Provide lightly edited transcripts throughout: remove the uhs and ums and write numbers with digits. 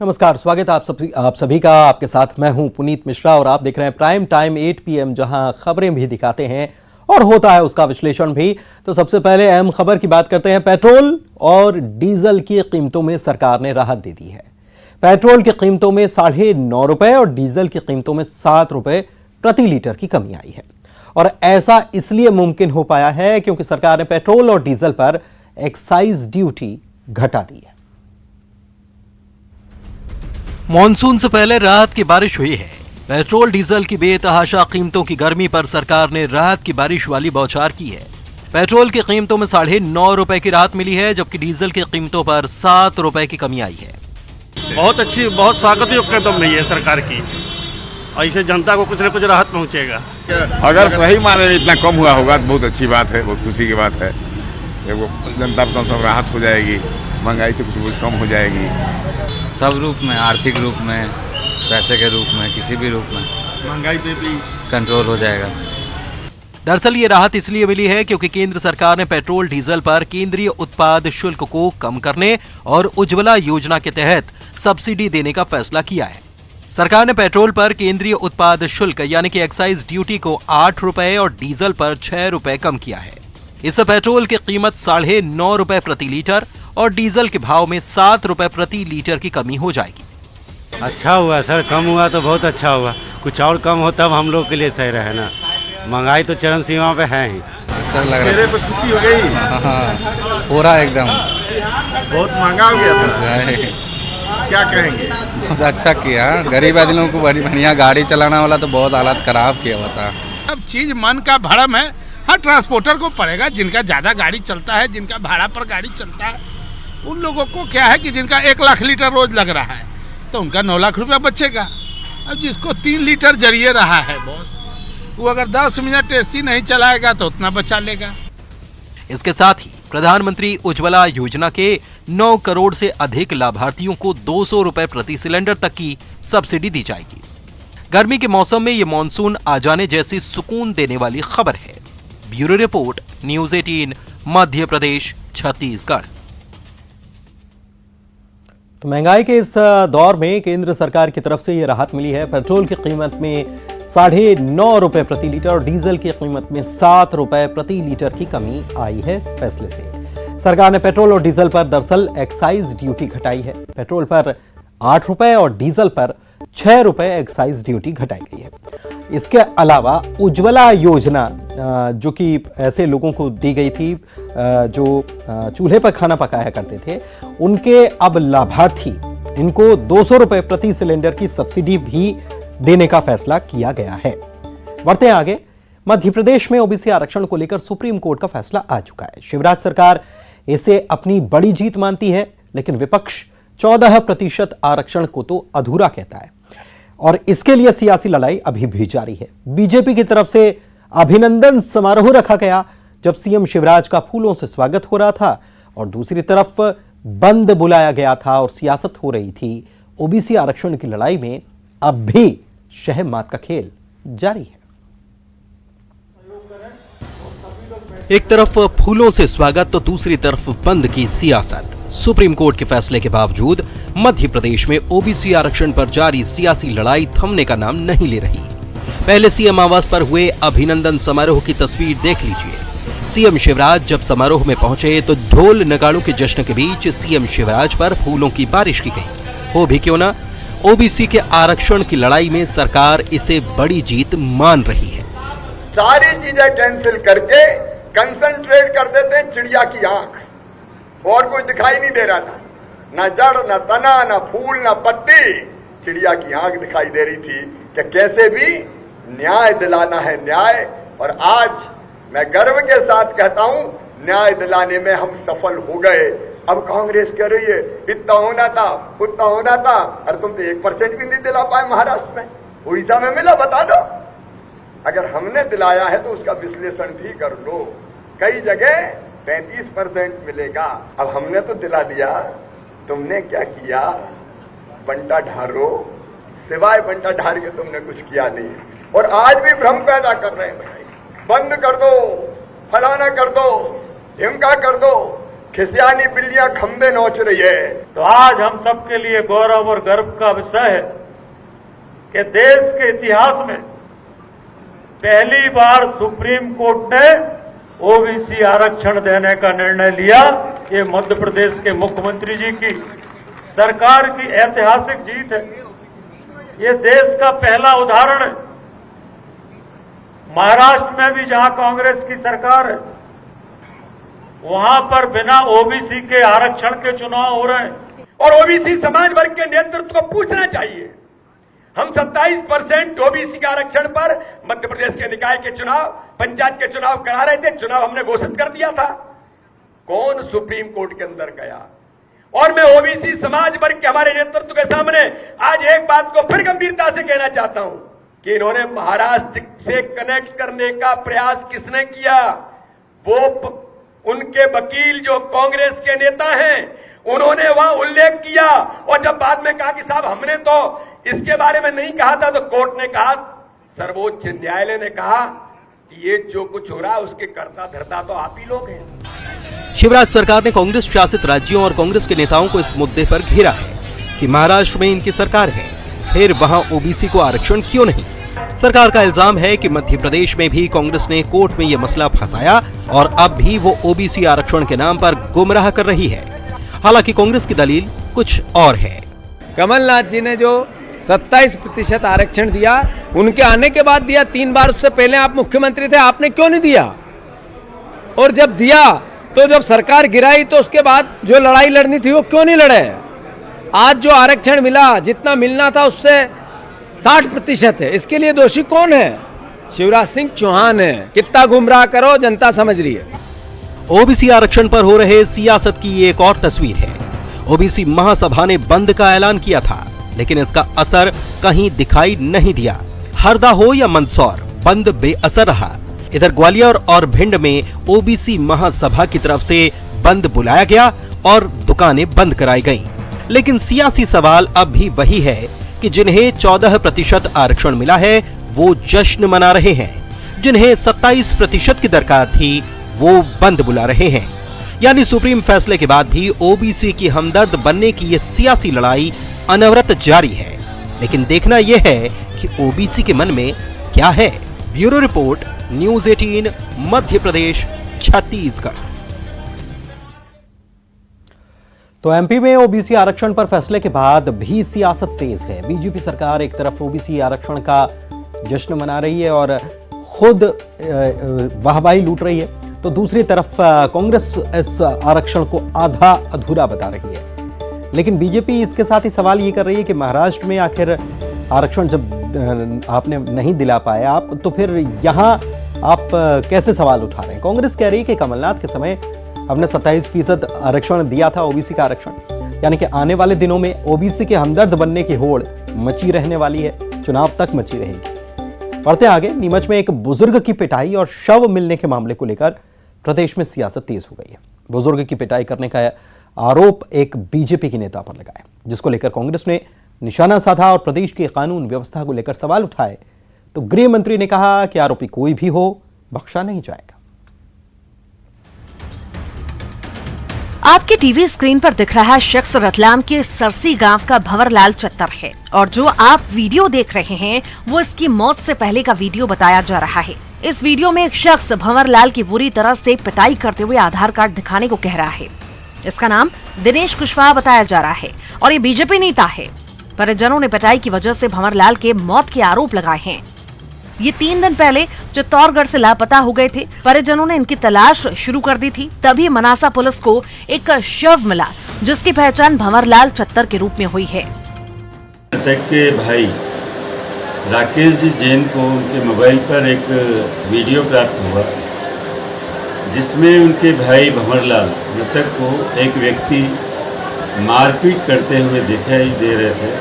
नमस्कार, स्वागत है आप सभी का। आपके साथ मैं हूं पुनीत मिश्रा और आप देख रहे हैं प्राइम टाइम 8 PM, जहां खबरें भी दिखाते हैं और होता है उसका विश्लेषण भी। तो सबसे पहले अहम खबर की बात करते हैं। पेट्रोल और डीजल की कीमतों में सरकार ने राहत दे दी है। पेट्रोल की कीमतों में ₹9.5 और डीजल की कीमतों में ₹7 प्रति लीटर की कमी आई है। और ऐसा इसलिए मुमकिन हो पाया है क्योंकि सरकार ने पेट्रोल और डीजल पर एक्साइज ड्यूटी घटा दी है। मॉनसून से पहले राहत की बारिश हुई है। पेट्रोल डीजल की बेतहाशा कीमतों की गर्मी पर सरकार ने राहत की बारिश वाली बौछार की है। पेट्रोल की कीमतों में ₹9.5 की राहत मिली है, जबकि डीजल की कीमतों पर ₹7 की कमी आई है। बहुत अच्छी, बहुत स्वागत योग्य कदम नहीं है सरकार की। ऐसे जनता को कुछ न कुछ राहत पहुंचेगा। अगर सही माने में इतना कम हुआ होगा तो बहुत अच्छी बात है, बहुत खुशी की बात है। देखो जनता को सब राहत हो जाएगी, महंगाई से कुछ कम हो जाएगी। सब रूप में, आर्थिक रूप में, पैसे के रूप में, किसी भी रूप में महंगाई पे भी कंट्रोल हो जाएगा। दरअसल ये राहत इसलिए मिली है क्योंकि केंद्र सरकार ने पेट्रोल डीजल पर केंद्रीय उत्पाद शुल्क को कम करने और उज्ज्वला योजना के तहत सब्सिडी देने का फैसला किया है। सरकार ने पेट्रोल पर केंद्रीय उत्पाद शुल्क यानी कि एक्साइज ड्यूटी को ₹8 और डीजल पर ₹6 कम किया है। इससे पेट्रोल की कीमत ₹9.5 प्रति लीटर और डीजल के भाव में ₹7 प्रति लीटर की कमी हो जाएगी। अच्छा हुआ सर, कम हुआ तो बहुत अच्छा हुआ। कुछ और कम हो तब हम लोग के लिए सही रहे ना। महंगाई तो चरम सीमा पे है ही। अच्छा लग रहा मेरे पे खुशी हो गई। है पूरा एकदम बहुत महंगा हो गया था। क्या कहेंगे? बहुत अच्छा किया। गरीब आदमियों को बढ़िया गाड़ी चलाना वाला तो बहुत हालत खराब किया हुआ था। अब चीज मन का भरम है। हर ट्रांसपोर्टर को पड़ेगा, जिनका ज्यादा गाड़ी चलता है, जिनका भाड़ा पर गाड़ी चलता है, उन लोगों को क्या है कि जिनका 1 लाख लीटर रोज लग रहा है तो उनका 9 लाख रुपया बचेगा। अब जिसको 3 लीटर जरिए रहा है बॉस, वो अगर 10 मिनट एसी नहीं चलाएगा तो उतना बचा लेगा। इसके साथ ही प्रधानमंत्री उज्ज्वला योजना के 9 करोड़ से अधिक लाभार्थियों को ₹200 प्रति सिलेंडर तक की सब्सिडी दी जाएगी। गर्मी के मौसम में ये मानसून आ जाने जैसी सुकून देने वाली खबर है। Bureau report, news 18, Madhya Pradesh, Chhattisgarh. तो महंगाई के इस दौर में केंद्र सरकार की तरफ से ये राहत मिली है। पेट्रोल की कीमत में ₹9.5 प्रति लीटर और डीजल की कीमत में ₹7 प्रति लीटर की कमी आई है। इस फैसले से सरकार ने पेट्रोल और डीजल पर दरअसल एक्साइज ड्यूटी घटाई है। पेट्रोल पर ₹8 और डीजल पर ₹6 एक्साइज ड्यूटी घटाई गई है। इसके अलावा उज्ज्वला योजना जो कि ऐसे लोगों को दी गई थी जो चूल्हे पर खाना पकाया करते थे, उनके अब लाभार्थी इनको ₹200 प्रति सिलेंडर की सब्सिडी भी देने का फैसला किया गया है। बढ़ते हैं आगे। मध्य प्रदेश में ओबीसी आरक्षण को लेकर सुप्रीम कोर्ट का फैसला आ चुका है। शिवराज सरकार इसे अपनी बड़ी जीत मानती है, लेकिन विपक्ष 14% आरक्षण को तो अधूरा कहता है और इसके लिए सियासी लड़ाई अभी भी जारी है। बीजेपी की तरफ से अभिनंदन समारोह रखा गया जब सीएम शिवराज का फूलों से स्वागत हो रहा था और दूसरी तरफ बंद बुलाया गया था और सियासत हो रही थी। ओबीसी आरक्षण की लड़ाई में अब भी शह मात का खेल जारी है। एक तरफ फूलों से स्वागत तो दूसरी तरफ बंद की सियासत। सुप्रीम कोर्ट के फैसले के बावजूद मध्य प्रदेश में ओबीसी आरक्षण पर जारी सियासी लड़ाई थमने का नाम नहीं ले रही। पहले सीएम आवास पर हुए अभिनंदन समारोह की तस्वीर देख लीजिए। सीएम शिवराज जब समारोह में पहुंचे तो ढोल नगाड़ों के जश्न के बीच सीएम शिवराज पर फूलों की बारिश की गई। हो भी क्यों ना, ओबीसी के आरक्षण की लड़ाई में सरकार इसे बड़ी जीत मान रही है। सारी चीजें कैंसिल करके कंसंट्रेट कर देते हैं चिड़िया की आंख, और कुछ दिखाई नहीं दे रहा था, न जड़ न तना न फूल न पत्ती। चिड़िया की आंख दिखाई दे रही थी कि कैसे भी न्याय दिलाना है न्याय। और आज मैं गर्व के साथ कहता हूं, न्याय दिलाने में हम सफल हो गए। अब कांग्रेस कह रही है इतना होना था उतना होना था, अरे तुम तो 1% भी नहीं दिला पाए महाराष्ट्र में, उड़ीसा में मिला, बता दो। अगर हमने दिलाया है तो उसका विश्लेषण भी कर लो। कई जगह 35% मिलेगा, अब हमने तो दिला दिया, तुमने क्या किया? बंटा ढारो, सिवाय बंटा ढार के तुमने कुछ किया नहीं। और आज भी भ्रम पैदा कर रहे हैं, भाई बंद कर दो, फलाना कर दो, ढिमका कर दो। खिसियानी बिल्लियां खंबे नोच रही है। तो आज हम सबके लिए गौरव और गर्व का विषय है कि देश के इतिहास में पहली बार सुप्रीम कोर्ट ने ओबीसी आरक्षण देने का निर्णय लिया। ये मध्य प्रदेश के मुख्यमंत्री जी की सरकार की ऐतिहासिक जीत है। ये देश का पहला उदाहरण है। महाराष्ट्र में भी जहां कांग्रेस की सरकार है, वहां पर बिना ओबीसी के आरक्षण के चुनाव हो रहे हैं। और ओबीसी समाज वर्ग के नेतृत्व को पूछना चाहिए। हम 27% ओबीसी के आरक्षण पर मध्य प्रदेश के निकाय के चुनाव, पंचायत के चुनाव करा रहे थे। चुनाव हमने घोषित कर दिया था। कौन सुप्रीम कोर्ट के अंदर गया? और मैं ओबीसी समाज वर्ग के हमारे नेतृत्व के सामने आज एक बात को फिर गंभीरता से कहना चाहता हूं कि इन्होंने महाराष्ट्र से कनेक्ट करने का प्रयास किसने किया? वो उनके वकील जो कांग्रेस के नेता हैं, उन्होंने वहां उल्लेख किया। और जब बाद में कहा कि साहब हमने तो इसके बारे में नहीं कहा था, तो कोर्ट ने कहा, सर्वोच्च न्यायालय ने कहा कि ये जो कुछ हो रहा है उसके कर्ता धर्ता तो आप ही लोग हैं। शिवराज सरकार ने कांग्रेस शासित राज्यों और कांग्रेस के नेताओं को इस मुद्दे पर घेरा है कि महाराष्ट्र में इनकी सरकार है, फिर वहां ओबीसी को आरक्षण क्यों नहीं। सरकार का इल्जाम है कि मध्य प्रदेश में भी कांग्रेस ने कोर्ट में यह मसला फंसाया और अब भी वो ओबीसी आरक्षण के नाम पर गुमराह कर रही है। हालांकि कांग्रेस की दलील कुछ और है। कमलनाथ जी ने जो 27% आरक्षण दिया, उनके आने के बाद दिया। 3 बार उससे पहले आप मुख्यमंत्री थे, आपने क्यों नहीं दिया? और जब दिया तो जब सरकार गिराई तो उसके बाद जो लड़ाई लड़नी थी वो क्यों नहीं लड़े? आज जो आरक्षण मिला, जितना मिलना था उससे 60% है। इसके लिए दोषी कौन है? शिवराज सिंह चौहान है। कितना गुमराह करो, जनता समझ रही है। ओबीसी आरक्षण पर हो रहे सियासत की एक और तस्वीर है। ओबीसी महासभा ने बंद का ऐलान किया था, लेकिन इसका असर कहीं दिखाई नहीं दिया। हरदा हो या मंदसौर, बंद बेअसर रहा। इधर ग्वालियर और भिंड में ओबीसी महासभा की तरफ से बंद बुलाया गया और दुकानें बंद कराई गईं। लेकिन सियासी सवाल अब भी वही है कि जिन्हें 14% आरक्षण मिला है वो जश्न मना रहे हैं, जिन्हें 27% की दरकार थी वो बंद बुला रहे हैं। यानी सुप्रीम फैसले के बाद भी ओबीसी की हमदर्द बनने की ये सियासी लड़ाई अनवरत जारी है। लेकिन देखना यह है कि ओबीसी के मन में क्या है। Bureau report, news 18, Madhya Pradesh, Chhattisgarh. तो एमपी में ओबीसी आरक्षण पर फैसले के बाद भी सियासत तेज है। बीजेपी सरकार एक तरफ ओबीसी आरक्षण का जश्न मना रही है और खुद वाहवाही लूट रही है, तो दूसरी तरफ कांग्रेस इस आरक्षण को आधा अधूरा बता रही है। लेकिन बीजेपी इसके साथ ही सवाल ये कर रही है कि महाराष्ट्र में आखिर आरक्षण जब आपने नहीं दिला पाया आप, तो फिर यहाँ आप कैसे सवाल उठा रहे हैं? कांग्रेस कह रही है कि कमलनाथ के समय हमने 27% आरक्षण दिया था, ओबीसी का आरक्षण, यानी कि आने वाले दिनों में ओबीसी के हमदर्द बनने की होड़ मची रहने वाली है, चुनाव तक मची रहेगी। बढ़ते आगे, नीमच में एक बुजुर्ग की पिटाई और शव मिलने के मामले को लेकर प्रदेश में सियासत तेज हो गई है। बुजुर्ग की पिटाई करने का आरोप एक बीजेपी के नेता पर लगा है, जिसको लेकर कांग्रेस ने निशाना साधा और प्रदेश की कानून व्यवस्था को लेकर सवाल उठाए। तो गृह मंत्री ने कहा कि आरोपी कोई भी हो, बख्शा नहीं जाएगा। आपके टीवी स्क्रीन पर दिख रहा शख्स रतलाम के सरसी गांव का भंवरलाल चत्तर है और जो आप वीडियो देख रहे हैं वो इसकी मौत से पहले का वीडियो बताया जा रहा है। इस वीडियो में एक शख्स भंवरलाल की बुरी तरह से पिटाई करते हुए आधार कार्ड दिखाने को कह रहा है। इसका नाम दिनेश कुशवाहा बताया जा रहा है और ये बीजेपी नेता है। परिजनों ने पिटाई की वजह से भंवरलाल के मौत के आरोप लगाए हैं। ये 3 दिन पहले चित्तौड़गढ़ से लापता हो गए थे। परिजनों ने इनकी तलाश शुरू कर दी थी। तभी मनासा पुलिस को एक शव मिला, जिसकी पहचान भंवरलाल चत्तर के रूप में हुई है। मृतक के भाई राकेश जी जैन को उनके मोबाइल पर एक वीडियो प्राप्त हुआ, जिसमें उनके भाई भंवरलाल मृतक को एक व्यक्ति मारपीट करते हुए दिखाई दे रहे थे।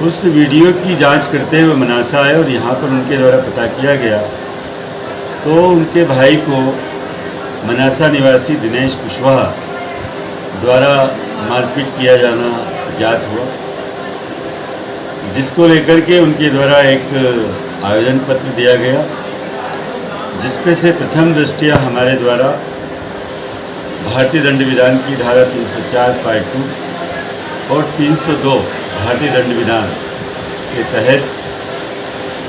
उस वीडियो की जांच करते हुए मनासा आए और यहाँ पर उनके द्वारा पता किया गया तो उनके भाई को मनासा निवासी दिनेश कुशवाहा द्वारा मारपीट किया जाना ज्ञात हुआ, जिसको लेकर के उनके द्वारा एक आवेदन पत्र दिया गया, जिसपे से प्रथम दृष्टया हमारे द्वारा भारतीय दंड विधान की धारा 304 पार्ट 2 और 302 भारतीय दंड विधान के तहत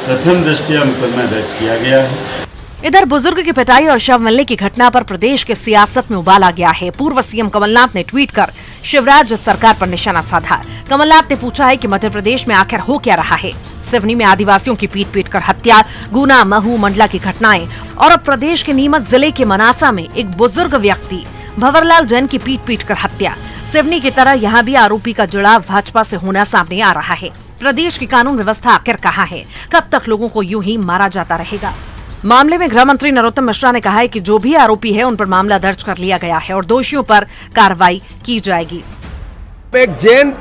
प्रथम दृष्टया मुकदमा दर्ज किया गया है। इधर बुजुर्ग की पिटाई और शव मिलने की घटना पर प्रदेश के सियासत में उबाल आ गया है। पूर्व सीएम कमलनाथ ने ट्वीट कर शिवराज सरकार पर निशाना साधा। कमलनाथ ने पूछा है कि मध्य प्रदेश में आखिर हो क्या रहा है। सिवनी में आदिवासियों की पीट कर हत्या, गुना, महू, मंडला की घटनाएं और अब प्रदेश के नीमच जिले के मनासा में एक बुजुर्ग व्यक्ति भंवरलाल जैन की पीट कर हत्या। सिवनी की तरह यहाँ भी आरोपी का जुड़ाव भाजपा से होना सामने आ रहा है। प्रदेश की कानून व्यवस्था आखिर कहाँ है? कब तक लोगों को यूं ही मारा जाता रहेगा? मामले में गृह मंत्री नरोत्तम मिश्रा ने कहा है कि जो भी आरोपी है उन पर मामला दर्ज कर लिया गया है और दोषियों पर कार्रवाई की जाएगी। एक जैन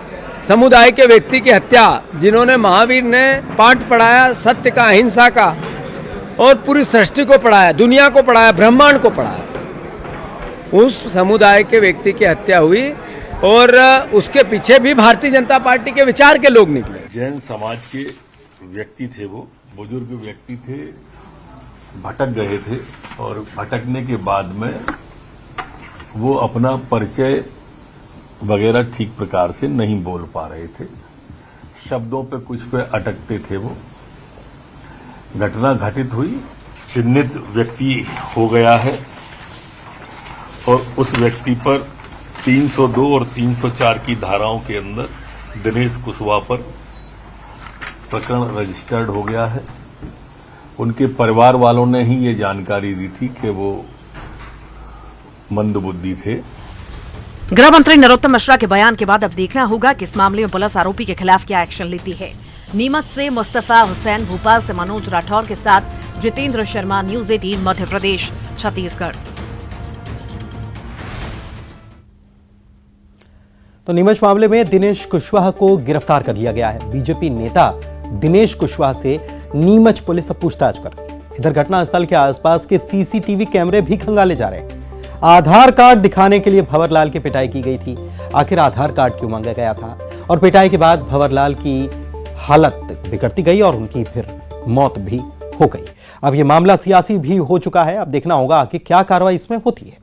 समुदाय के व्यक्ति की हत्या, जिन्होंने महावीर ने पाठ पढ़ाया सत्य का, अहिंसा का, और पूरी सृष्टि को पढ़ाया, दुनिया को पढ़ाया, ब्रह्मांड को पढ़ाया, उस समुदाय के व्यक्ति की हत्या हुई और उसके पीछे भी भारतीय जनता पार्टी के विचार के लोग निकले। जैन समाज के व्यक्ति थे, वो बुजुर्ग व्यक्ति थे, भटक गए थे और भटकने के बाद में वो अपना परिचय वगैरह ठीक प्रकार से नहीं बोल पा रहे थे, शब्दों पे कुछ पे अटकते थे। वो घटना घटित हुई, चिन्हित व्यक्ति हो गया है और उस व्यक्ति पर 302 और 304 की धाराओं के अंदर दिनेश कुशवाहा पर प्रकरण रजिस्टर्ड हो गया है। उनके परिवार वालों ने ही ये जानकारी दी थी कि वो मंदबुद्धि थे। गृह मंत्री नरोत्तम मिश्रा के बयान के बाद अब देखना होगा कि इस मामले में पुलिस आरोपी के खिलाफ क्या एक्शन लेती है। नीमच से मुस्तफा हुसैन, भोपाल से मनोज राठौर के साथ जितेंद्र शर्मा, न्यूज 18 मध्य प्रदेश, छत्तीसगढ़। तो नीमच मामले में दिनेश कुशवाहा को गिरफ्तार कर लिया गया है। बीजेपी नेता दिनेश कुशवाहा से नीमच पुलिस अब पूछताछ कर रही है। इधर घटनास्थल के आसपास के सीसीटीवी कैमरे भी खंगाले जा रहे हैं। आधार कार्ड दिखाने के लिए भंवरलाल की पिटाई की गई थी। आखिर आधार कार्ड क्यों मांगा गया था? और पिटाई के बाद भंवरलाल की हालत बिगड़ती गई और उनकी फिर मौत भी हो गई। अब यह मामला सियासी भी हो चुका है। अब देखना होगा कि क्या कार्रवाई इसमें होती है।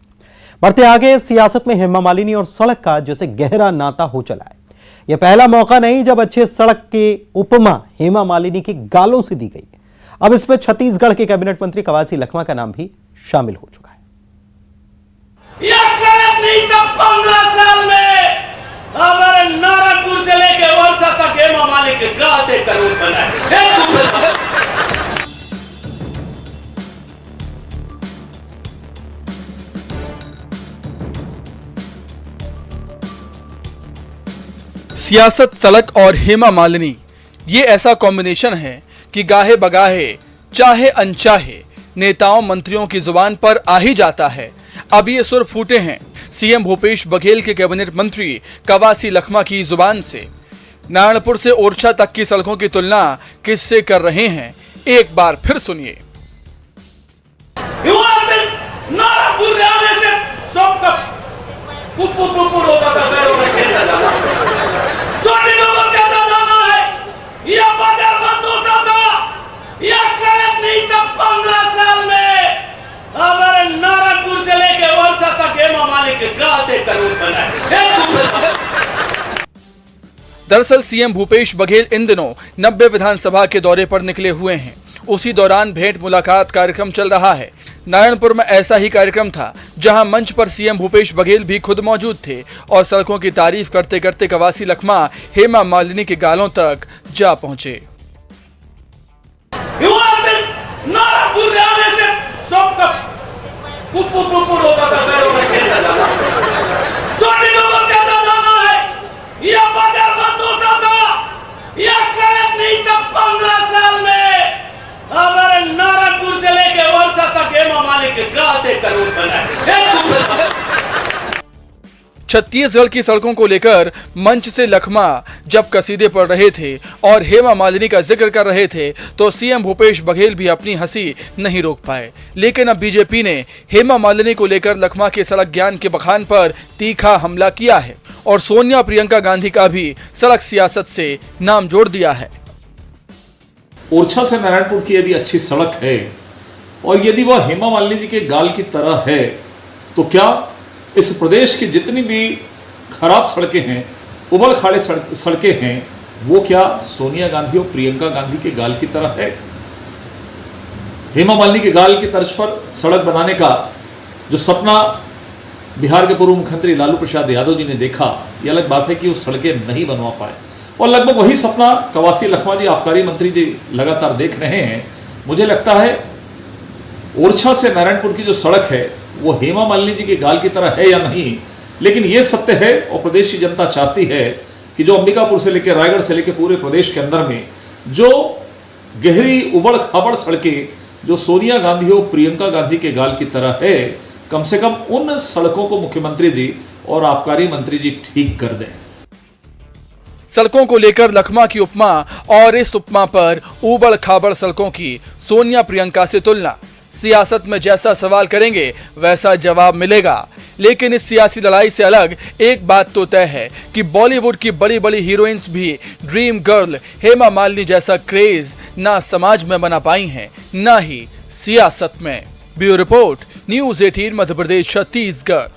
बढ़ते आगे, सियासत में हेमा मालिनी और सड़क का जैसे गहरा नाता हो चला है। यह पहला मौका नहीं जब अच्छे सड़क के उपमा हेमा मालिनी के गालों से दी गई। अब इसमें छत्तीसगढ़ के कैबिनेट मंत्री कवासी लखमा का नाम भी शामिल हो चुका है। यह सड़क नहीं तो 15 साल में हमारे नारायणपुर से लेके वर्षा तक हेमा मालिनी के गाल देख कर बनाए। सियासत, सड़क और हेमा मालिनी, ये ऐसा कॉम्बिनेशन है कि गाहे बगाहे, चाहे अनचाहे, नेताओं मंत्रियों की जुबान पर आ ही जाता है। अब ये सुर फूटे हैं सीएम भूपेश बघेल के कैबिनेट मंत्री कवासी लखमा की जुबान से। नारायणपुर से ओरछा तक की सड़कों की तुलना किससे कर रहे हैं, एक बार फिर सुनिए। नारायणपुर आने से सबका पुपुर होता था, पैरों में कैसा जाना, छोटे लोगों कैसा जाना है, यह बाजार बंद होता था, यह सड़क नहीं तो 15 साल में हमारे नारायणपुर से लेके वर्षा तक हेमा मालिनी के गाल देख कर बनाए। दरअसल सीएम भूपेश बघेल इन दिनों 90 विधानसभा के दौरे पर निकले हुए हैं। उसी दौरान भेंट मुलाकात कार्यक्रम चल रहा है। नारायणपुर में ऐसा ही कार्यक्रम था, जहां मंच पर सीएम भूपेश बघेल भी खुद मौजूद थे और सड़कों की तारीफ करते करते कवासी लखमा हेमा मालिनी के गालों तक जा पहुंचे। नारायणपुर आने से सबका पुपुर होता था, पैरों में कैसा जाना, छोटे लोगों कैसा जाना है, यह बाजार बंद होता था, यह सड़क नहीं तो 15 साल में हमारे नारायणपुर से लेके वर्षा तक हेमा मालिनी के गाल देख कर बनाए। छत्तीसगढ़ की सड़कों को लेकर मंच से लखमा जब कसीदे पढ़ रहे थे और हेमा मालिनी का जिक्र कर रहे थे, तो सीएम भूपेश बघेल भी अपनी हंसी नहीं रोक पाए। लेकिन अब बीजेपी ने हेमा मालिनी को लेकर लखमा के सड़क ज्ञान के बखान पर तीखा हमला किया है और सोनिया प्रियंका गांधी का भी सड़क सियासत से नाम जोड़ दिया है। ओरछा से नारायणपुर की यदि अच्छी सड़क है और यदि वह हेमा मालिनी जी के गाल की तरह है, तो क्या इस प्रदेश की जितनी भी खराब सड़कें हैं, उबड़ खाड़े सड़कें हैं, वो क्या सोनिया गांधी और प्रियंका गांधी के गाल की तरह है? हेमा मालिनी के गाल की तर्ज पर सड़क बनाने का जो सपना बिहार के पूर्व मुख्यमंत्री लालू प्रसाद यादव जी ने देखा, ये अलग बात है कि वो सड़कें नहीं बनवा पाए, और लगभग वही सपना कवासी लखमा जी आबकारी मंत्री जी लगातार देख रहे हैं। मुझे लगता है ओरछा से नारायणपुर की जो सड़क है वो हेमा मालिनी जी के गाल की तरह है या नहीं, लेकिन ये सत्य है और प्रदेश की जनता चाहती है कि जो अंबिकापुर से लेकर रायगढ़ से लेकर पूरे प्रदेश के अंदर में जो गहरी उबड़ खाबड़ सड़कें जो सोनिया गांधी और प्रियंका गांधी के गाल की तरह है, कम से कम उन सड़कों को मुख्यमंत्री जी और आबकारी मंत्री जी ठीक कर दें। सड़कों को लेकर लखमा की उपमा और इस उपमा पर उबड़ खाबड़ सड़कों की सोनिया प्रियंका से तुलना। सियासत में जैसा सवाल करेंगे वैसा जवाब मिलेगा, लेकिन इस सियासी लड़ाई से अलग एक बात तो तय है कि बॉलीवुड की बड़ी बड़ी हीरोइंस भी ड्रीम गर्ल हेमा मालिनी जैसा क्रेज ना समाज में बना पाई हैं, ना ही सियासत में। Bureau report, news 18 Madhya Pradesh Chhattisgarh.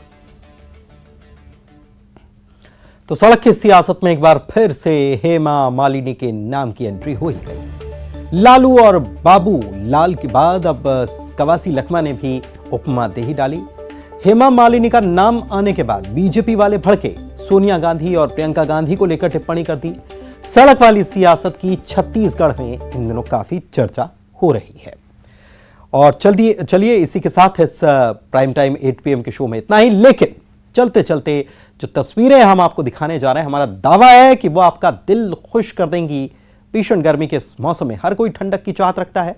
तो सड़क की सियासत में एक बार फिर से हेमा मालिनी के नाम की एंट्री हो ही गई। लालू और बाबू लाल के बाद अब कवासी लखमा ने भी उपमा दे ही डाली। हेमा मालिनी का नाम आने के बाद बीजेपी वाले भड़के, सोनिया गांधी और प्रियंका गांधी को लेकर टिप्पणी कर दी। सड़क वाली सियासत की छत्तीसगढ़ में इन दिनों काफी चर्चा हो रही है। और चलिए इसी के साथ इस प्राइम टाइम 8 PM के शो में इतना ही, लेकिन चलते चलते जो तस्वीरें हम आपको दिखाने जा रहे हैं, हमारा दावा है कि वो आपका दिल खुश कर देंगी। भीषण गर्मी के इस मौसम में हर कोई ठंडक की चाहत रखता है।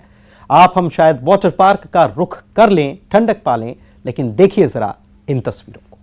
आप हम शायद वाटर पार्क का रुख कर लें, ठंडक पा लें, लेकिन देखिए जरा इन तस्वीरों को।